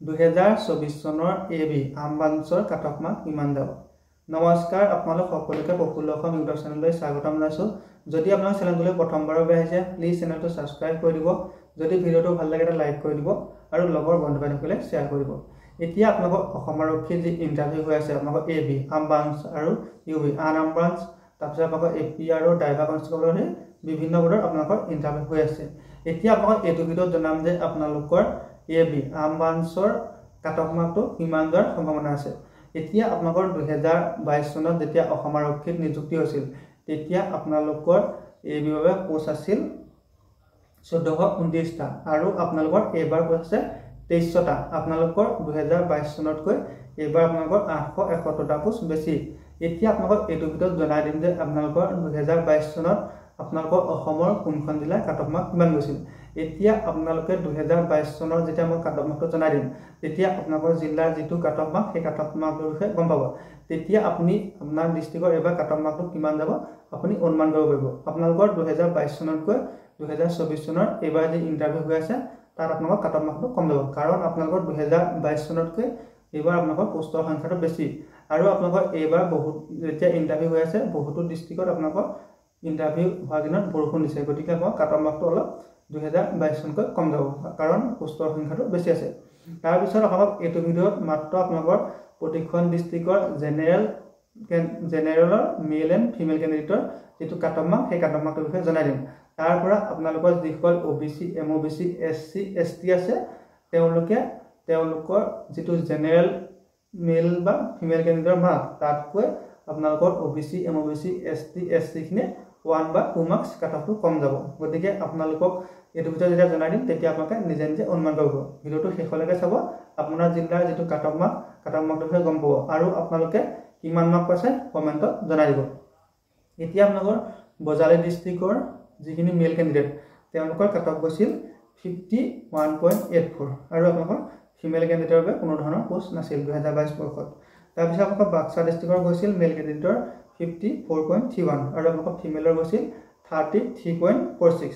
2024 চনৰ AB আমবাঞ্চৰ কাটক mark কিমান যাব। নমস্কাৰ, আপোনালোক সকলোকে প্ৰফুল্ল অসম ইউটিউব চেনেললৈ স্বাগতম জনাইছোঁ। যদি আপোনালোক চেনেলটোলৈ প্ৰথমবাৰৰ বাবে আহিছে, প্লিজ চেনেলটো ছাবস্ক্ৰাইব কৰি দিব। যদি ভিডিঅ'টো ভাল লাগে এটা লাইক কৰি দিব আৰু লগৰ বন্ধু বান্ধৱীসকলে শ্বেয়াৰ কৰি দিব। এতিয়া আপোনালোকৰ অসম আৰক্ষীৰ যি ইণ্টাৰভিউ হৈ আছে, আপোনালোকৰ এবি আমবাঞ্চ আৰু ইউবি আনআৰ্ম ব্ৰাঞ্চ, তাৰপিছত আপোনালোকৰ এপি আৰু ড্ৰাইভাৰ কনষ্টেবলৰ বিভিন্ন পদৰ আপোনালোকৰ ইণ্টাৰভিউ হৈ আছে। এতিয়া আপোনালোকক এইটো ভিডিঅ'ত জনাম যে আপোনালোকৰ এবি আমবাঞ্চৰ কাটক মাৰ্কটো কিমান যোৱাৰ সম্ভাৱনা আছে। এতিয়া আপোনালোকৰ 2022 চনত যেতিয়া অসম আৰক্ষীত নিযুক্তি হৈছিল, তেতিয়া আপোনালোকৰ এবি বাবে পোষ্ট আছিল 1429টা আৰু আপোনালোকৰ এইবাৰ পোষ্ট আছে 2300টা। আপোনালোকৰ 2022 চনতকৈ এইবাৰ আপোনালোকৰ 871টা পোষ্ট বেছি। এতিয়া আপোনালোকক এইটো ভিডিঅ'ত জনাই দিম যে আপোনালোকৰ 2022 চনত আপোনালোকৰ অসমৰ কোনখন জিলাৰ কাটক মাৰ্ক কিমান গৈছিল। এতিয়া আপোনালোকে 2022 চনৰ যেতিয়া মই কাটক মাৰ্কটো জনাই দিম, তেতিয়া আপোনালোকৰ জিলাৰ যিটো কাটক মাৰ্ক সেই কাটক মাৰ্কটোৰ বিষয়ে গম পাব। তেতিয়া আপুনি আপোনাৰ ডিষ্ট্ৰিক্টৰ এইবাৰ কাটক মাৰ্কটো কিমান যাব আপুনি অনুমান কৰিব পাৰিব। আপোনালোকৰ 2022 চনতকৈ 2024 চনৰ এইবাৰ যি ইণ্টাৰভিউ হৈ আছে তাত আপোনালোকৰ কাটক মাৰ্কটো কম যাব, কাৰণ আপোনালোকৰ 2022 চনতকৈ এইবাৰ আপোনালোকৰ পোষ্টৰ সংখ্যাটো বেছি। আৰু আপোনালোকৰ এইবাৰ বহুত যেতিয়া ইণ্টাৰভিউ হৈ আছে, বহুতো ডিষ্ট্ৰিক্টত আপোনালোকৰ ইণ্টাৰভিউ হোৱাৰ দিনত বৰষুণ দিছে, গতিকে আপোনালোকৰ কাটক মাৰ্কটো অলপ 2022 চনতকৈ কম যাব, কাৰণ পোষ্টৰ সংখ্যাটো বেছি আছে। তাৰপিছত আপোনালোকক এইটো ভিডিঅ'ত মাত্ৰ আপোনালোকৰ প্ৰতিখন ডিষ্ট্ৰিক্টৰ জেনেৰেলৰ মেল এণ্ড ফিমেল কেণ্ডিডেটৰ যিটো কাটক মাৰ্ক সেই কাটক মাৰ্কটোৰ বিষয়ে জনাই দিম। তাৰ পৰা আপোনালোকৰ যিসকল OBC, MOBC, SC, ST আছে, তেওঁলোকৰ যিটো জেনেৰেল মেল বা ফিমেল কেণ্ডিডেটৰ মাৰ্ক তাতকৈ আপোনালোকৰ OBC, MOBC, ST, SC খিনি 1 বা 2 মাৰ্কছ কাটকটো কম যাব। গতিকে আপোনালোকক এইটো ভিডিঅ' যেতিয়া জনাই দিম, তেতিয়া আপোনালোকে নিজে নিজে অনুমান কৰিব। ভিডিঅ'টো শেষলৈকে চাব, আপোনাৰ জিলাৰ যিটো কাটক মাৰ্কটোৰ বিষয়ে গম পাব আৰু আপোনালোকে কিমান মাৰ্ক পাইছে কমেণ্টত জনাই দিব। এতিয়া আপোনালোকৰ বজালী ডিষ্ট্ৰিক্টৰ যিখিনি মেল কেণ্ডিডেট, তেওঁলোকৰ কাটক গৈছিল 51.84 আৰু আপোনালোকৰ ফিমেল কেণ্ডিডেটৰ বাবে কোনো ধৰণৰ পোষ্ট নাছিল 2022 বৰ্ষত। তাৰপিছত আপোনালোকৰ বাক্সা ডিষ্ট্ৰিক্টৰ গৈছিল মেল কেণ্ডিডেটৰ 54.31 আৰু আপোনালোকৰ ফিমেলৰ গৈছিল 33.46।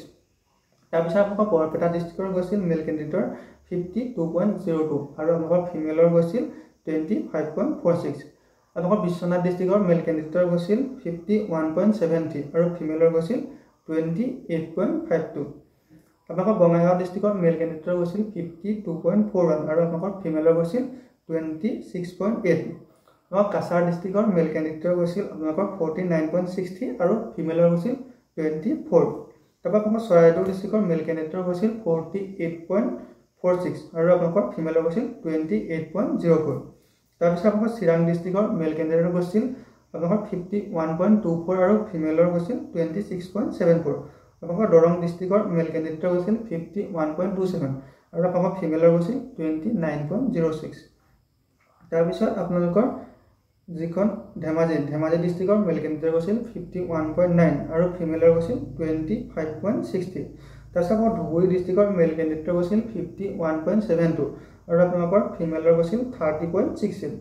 তাৰপিছত আপোনালোকৰ বৰপেটা ডিষ্ট্ৰিক্টৰ গৈছিল মেল কেণ্ডিডেটৰ 52.02 আৰু আপোনালোকৰ ফিমেলৰ গৈছিল 25.46। আপোনালোকৰ বিশ্বনাথ ডিষ্ট্ৰিক্টৰ মেল কেণ্ডিডেটৰ গৈছিল 51.70 আৰু ফিমেলৰ গৈছিল 28.52। আপোনালোকৰ বঙাইগাঁও ডিষ্ট্ৰিক্টৰ মেল কেণ্ডিডেটৰ গৈছিল 52.41 আৰু আপোনালোকৰ ফিমেলৰ গৈছিল 26.8। আপোনালোকৰ কাছাৰ ডিষ্ট্ৰিক্টৰ মেল কেণ্ডিডেটৰ গৈছিল আপোনালোকৰ 49.60 আৰু ফিমেলৰ গৈছিল 24। তাৰপৰা আপোনালোকৰ চৰাইদেউ ডিষ্ট্ৰিক্টৰ মেল কেণ্ডিডেটৰ গৈছিল 48.46 আৰু আপোনালোকৰ ফিমেলৰ গৈছিল 28.04। তাৰপিছত আপোনালোকৰ চিৰাং ডিষ্ট্ৰিক্টৰ মেল কেণ্ডিডেটৰ গৈছিল আপোনালোকৰ 51.24 আৰু ফিমেলৰ গৈছিল 26.74। আপোনালোকৰ দৰং ডিষ্ট্ৰিক্টৰ মেল কেণ্ডিডেটৰ গৈছিল 51.27 আৰু আপোনালোকৰ ফিমেলৰ গৈছিল 29.06। তাৰপিছত আপোনালোকৰ যিখন ধেমাজি ডিষ্ট্ৰিক্টৰ মেল কেণ্ডিডেটৰ গৈছিল 51.9 আৰু ফিমেলৰ গৈছিল 25.60। তাৰপিছত আপোনাৰ ধুবুৰী ডিষ্ট্ৰিক্টৰ মেল কেণ্ডিডেটৰ গৈছিল 51.72 আৰু আপোনালোকৰ ফিমেলৰ গৈছিল 30.68।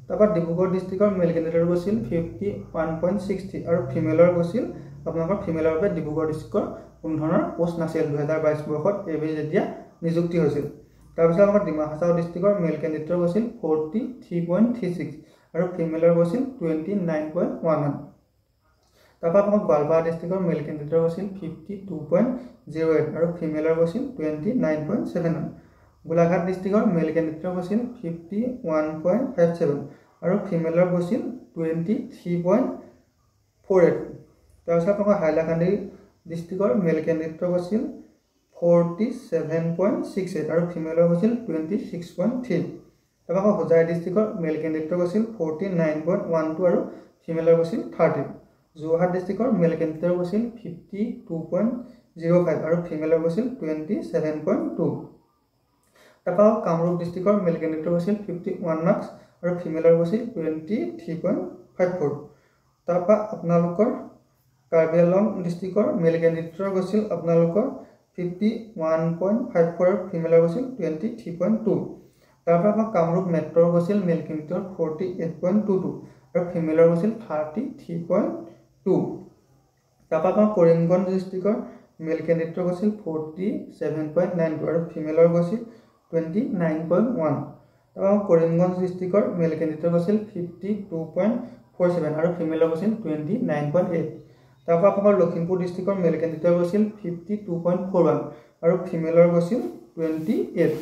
তাৰপৰা ডিব্ৰুগড় ডিষ্ট্ৰিক্টৰ মেল কেণ্ডিডেটৰ গৈছিল 51.60 আৰু ফিমেলৰ গৈছিল আপোনালোকৰ ফিমেলৰ বাবে ডিব্ৰুগড় ডিষ্ট্ৰিক্টৰ কোনো ধৰণৰ পোষ্ট নাছিল 2022 বৰ্ষত এবি যেতিয়া নিযুক্তি হৈছিল। তাৰপিছত আমাৰ ডিমা হাছাও ডিষ্ট্ৰিক্টৰ মেল কেণ্ডিডেটৰ গৈছিল 43.36 আৰু ফিমেলৰ গৈছিল 29.11। তাৰপৰা আপোনাৰ গোৱালপাৰা ডিষ্ট্ৰিক্টৰ মেল কেণ্ডিডেটৰ গৈছিল 52.08 আৰু ফিমেলৰ গৈছিল 29.71। গোলাঘাট ডিষ্ট্ৰিক্টৰ মেল কেণ্ডিডেটৰ গৈছিল 51.57 আৰু ফিমেলৰ গৈছিল 23.48। তাৰপিছত আপোনাৰ হাইলাকান্দি ডিষ্ট্ৰিক্টৰ মেল কেণ্ডিডেটৰ গৈছিল 47.68 আৰু ফিমেলৰ গৈছিল 26.3। তাৰপৰা হোজাই ডিষ্ট্ৰিক্টৰ মেল কেণ্ডিডেটৰ গৈছিল 49.12 আৰু ফিমেলৰ গৈছিল 30। যোৰহাট ডিষ্ট্ৰিক্টৰ মেল কেণ্ডিডেটৰ গৈছিল 52.05 আৰু ফিমেলৰ গৈছিল 27.2। তাৰপৰা কামৰূপ ডিষ্ট্ৰিক্টৰ মেল কেণ্ডিডেটৰ গৈছিল 51 মাৰ্কছ আৰু ফিমেলৰ গৈছিল 23.54। তাৰপৰা আপোনালোকৰ কাৰ্বি আংলং ডিষ্ট্ৰিক্টৰ মেল কেণ্ডিডেটৰ গৈছিল আপোনালোকৰ 51.54 আৰু ফিমেলৰ গৈছিল 23.2। তাৰপৰা আপোনাৰ কামৰূপ মেট্ৰৰ গৈছিল মেল কেণ্ডিডেটৰ 48.22 আৰু ফিমেলৰ গৈছিল 33.2। তাৰপৰা আপোনাৰ কৰিমগঞ্জ ডিষ্ট্ৰিক্টৰ মেল কেণ্ডিডেটৰ গৈছিল 47.92 আৰু ফিমেলৰ গৈছিল 29.1 তাৰপৰা কৰিমগঞ্জ ডিষ্ট্ৰিক্টৰ মেল কেণ্ডিডেটৰ গৈছিল 52.47 আৰু ফিমেলৰ গৈছিল 29.8 তাৰপৰা আপোনাৰ লখিমপুৰ ডিষ্ট্ৰিক্টৰ মেল কেণ্ডিডেটৰ গৈছিল 52.41 আৰু ফিমেলৰ গৈছিল 28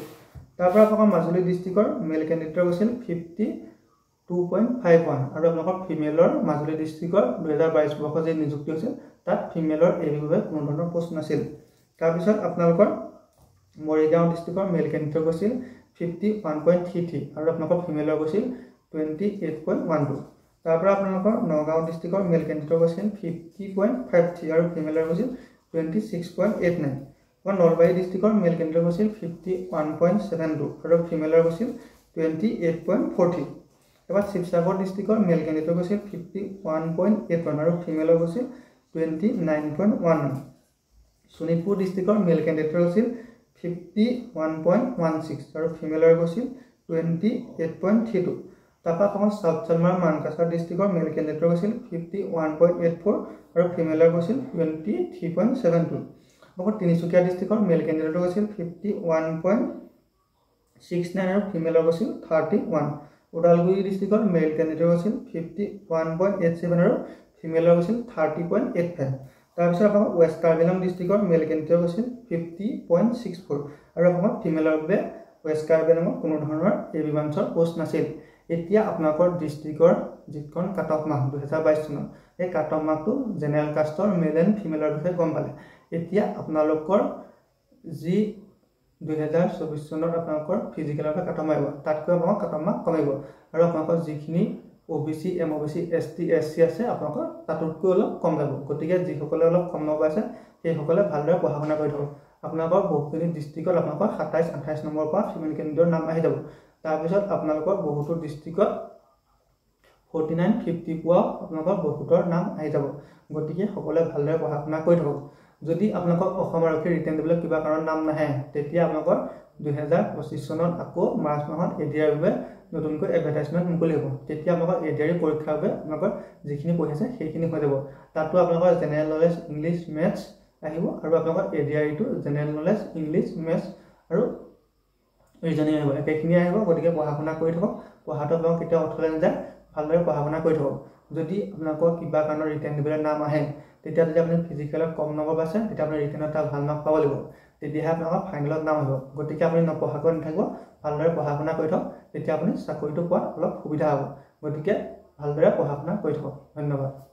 তাৰপৰা আপোনাৰ মাজুলী ডিষ্ট্ৰিক্টৰ মেল কেণ্ডিডেটৰ গৈছিল 52.51 আৰু আপোনালোকৰ ফিমেলৰ মাজুলী ডিষ্ট্ৰিক্টৰ 2022 বৰ্ষত যে নিযুক্তি হৈছিল তাত ফিমেলৰ এইভাবে কোনো ধৰণৰ পোষ্ট নাছিল তাৰপিছত আপোনালোকৰ মৰিগাঁও ডিষ্ট্ৰিক্টৰ মেল কেণ্ডিডেটৰ গৈছিল 51.33 আৰু আপোনালোকৰ ফিমেলৰ গৈছিল 28.12 তাৰপৰা আপোনালোকৰ নগাঁও ডিষ্ট্ৰিক্টৰ মেল কেণ্ডিডেটৰ গৈছিল 50.53 আৰু ফিমেলৰ গৈছিল 26.89 নলবাৰী ডিষ্ট্ৰিক্টৰ মেল কেণ্ডিডেটৰ গৈছিল 51.72 আৰু ফিমেলৰ গৈছিল 28.40 এবাৰ শিৱসাগৰ ডিষ্ট্ৰিক্টৰ মেল কেণ্ডিডেটৰ গৈছিল 51.81 আৰু ফিমেলৰ গৈছিল 29.11 শোণিতপুৰ ডিষ্ট্ৰিক্টৰ মেল কেণ্ডিডেটৰ গৈছিল 51.16 আৰু ফিমেলৰ গৈছিল 28.32 তাৰপৰা আপোনাৰ সাউথ চালমাৰা মানকাছাৰ ডিষ্ট্ৰিক্টৰ মেল কেণ্ডিডেটৰ গৈছিল 51.84 আৰু ফিমেলৰ গৈছিল 23.72 আপোনাৰ তিনিচুকীয়া ডিষ্ট্ৰিক্টৰ মেল কেণ্ডিডেটৰ গৈছিল 51.69 আৰু ফিমেলৰ গৈছিল 31 ওদালগুৰি ডিষ্ট্ৰিক্টৰ মেল কেণ্ডিডেটৰ গৈছিল 51.87 আৰু ফিমেলৰ গৈছিল 30.85 তাৰপিছত আপোনাৰ ৱেষ্ট কাৰ্বি আংলং ডিষ্ট্ৰিক্টৰ মেল কেণ্ডিডেটৰ গৈছিল 50.64 আৰু আপোনাৰ ফিমেলৰ বাবে ৱেষ্ট কাৰ্বি আংলঙত কোনো ধৰণৰ এবি ব্ৰাঞ্চৰ পোষ্ট নাছিল এতিয়া আপোনালোকৰ ডিষ্ট্ৰিক্টৰ যিখন কাট অফ মাৰ্ক 2022 চনৰ এই কাট অফ মাৰ্কটো জেনেৰেল কাষ্টৰ মেল এণ্ড ফিমেলৰ বিষয়ে গম পালে এতিয়া আপোনালোকৰ যি 2024 চনত আপোনালোকৰ ফিজিকেলৰ কাট অফ মাৰিব তাতকৈ আপোনালোকৰ কাট অফ মাৰ্ক কমিব আৰু আপোনালোকৰ যিখিনি OBC MOBC ST SC আছে আপোনালোকৰ তাতকৈ অলপ কম যাব গতিকে যিসকলে অলপ কম নম্বৰ পাইছে সেইসকলে ভালদৰে পঢ়া শুনা কৰি থাকক আপোনালোকৰ বহুখিনি ডিষ্ট্ৰিক্টত আপোনালোকৰ 27 28 নম্বৰৰ পৰা ফিমেল কেণ্ডিডেটৰ নাম আহি যাব তাৰপিছত আপোনালোকৰ বহুতো ডিষ্ট্ৰিক্টত 49 50 পোৱা আপোনালোকৰ বহুতৰ নাম আহি যাব গতিকে সকলোৱে ভালদৰে পঢ়া শুনা কৰি থাকক যদি আপোনালোকৰ অসম আৰক্ষী ৰিটেন দিবলৈ কিবা কাৰণ নাম নাহে তেতিয়া আপোনালোকৰ 2025 চনত আকৌ মাৰ্চ মাহত এডিআৰ বাবে নতুনকৈ এডভাৰটাইজমেন্ট মুকলি হ'ব তেতিয়া আপোনালোকৰ এডিআৰ পৰীক্ষাৰ বাবে আপোনালোকৰ যিখিনি পঢ়ি আছে সেইখিনি হৈ যাব তাতো আপোনালোকৰ জেনেৰেল নলেজ ইংলিছ মেথছ আহিব আৰু আপোনালোকৰ এডিআৰটো জেনেৰেল নলেজ ইংলিছ মেথছ আৰু ৰিজনিং আহিব একেখিনি আহিব গতিকে পঢ়া শুনা কৰি থাকক পঢ়াটো আপোনালোক কেতিয়াও অথলে নাযায় ভালদৰে পঢ়া শুনা কৰি থাকক যদি আপোনালোকৰ কিবা কাৰণত ৰিটেন দিবলৈ নাম আহে তেতিয়া যদি আপুনি ফিজিকেলত কম নম্বৰ পাইছে তেতিয়া আপুনি ৰিটেনত এটা ভাল মাৰ্ক পাব লাগিব তেতিয়াহে আপোনালোকৰ ফাইনেলত নাম আহিব গতিকে আপুনি নপঢ়াকৈ নাথাকিব ভালদৰে পঢ়া শুনা কৰি থাকক তেতিয়া আপুনি চাকৰিটো পোৱাত অলপ সুবিধা হ'ব গতিকে ভালদৰে পঢ়া শুনা কৰি থাকক ধন্যবাদ